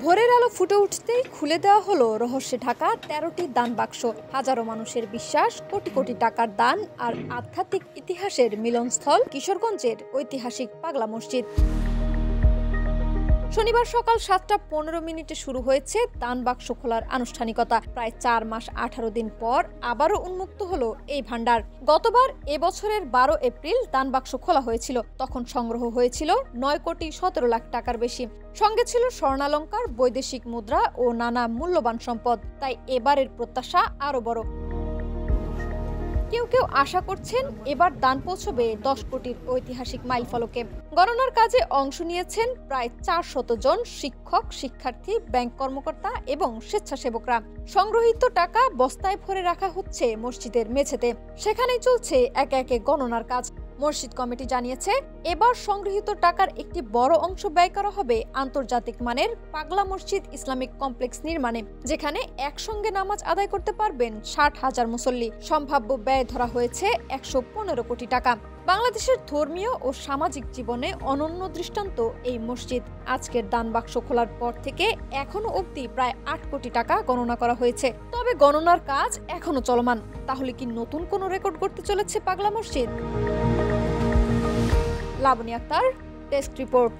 ভোরের আলো ফুটে উঠতেই খুলে দেওয়া হলো রহস্যে ঢাকা ১৩টি দান বাক্স। হাজারো মানুষের বিশ্বাস, কোটি কোটি টাকার দান আর আধ্যাত্মিক ইতিহাসের মিলনস্থল কিশোরগঞ্জের ঐতিহাসিক পাগলা মসজিদ। শনিবার সকাল ৭টা ১৫ শুরু হয়েছে দান বাক্স খোলার আনুষ্ঠানিকতা। প্রায় ৪ মাস ১৮ দিন পর আবারও উন্মুক্ত হলো এই ভান্ডার। গতবার এবছরের ১২ এপ্রিল দান বাক্স খোলা হয়েছিল। তখন সংগ্রহ হয়েছিল ৯,১৭,০০,০০০ টাকার বেশি। সঙ্গে ছিল স্বর্ণালংকার, বৈদেশিক মুদ্রা ও নানা মূল্যবান সম্পদ। তাই এবারের প্রত্যাশা আরও বড়। কেউ কেউ আশা করছেন এবার দান পৌঁছবে ১০ কোটির ঐতিহাসিক মাইলফলকে। গণনার কাজে অংশ নিয়েছেন প্রায় ৪০০ জন শিক্ষক, শিক্ষার্থী, ব্যাংক কর্মকর্তা এবং স্বেচ্ছাসেবকরা। সংগ্রহীত টাকা বস্তায় ভরে রাখা হচ্ছে মসজিদের মেঝেতে। সেখানেই চলছে একে একে গণনার কাজ। মসজিদ কমিটি জানিয়েছে, এবার সংগৃহীত টাকার একটি বড় অংশ ব্যয় করা হবে আন্তর্জাতিক মানের পাগলা মসজিদ ইসলামিক কমপ্লেক্স নির্মাণে, যেখানে একসঙ্গে নামাজ আদায় করতে পারবেন ৬০,০০০ মুসল্লি। সম্ভাব্য ব্যয় ধরা হয়েছে ১১৫ কোটি টাকা। বাংলাদেশের ধর্মীয় ও সামাজিক জীবনে অনন্য দৃষ্টান্ত এই মসজিদ। আজকের দান বাক্স খোলার পর থেকে এখনো অবধি প্রায় ৮ কোটি টাকা গণনা করা হয়েছে। তবে গণনার কাজ এখনো চলমান। তাহলে কি নতুন কোনো রেকর্ড করতে চলেছে পাগলা মসজিদ? Laboni Akter, desk report.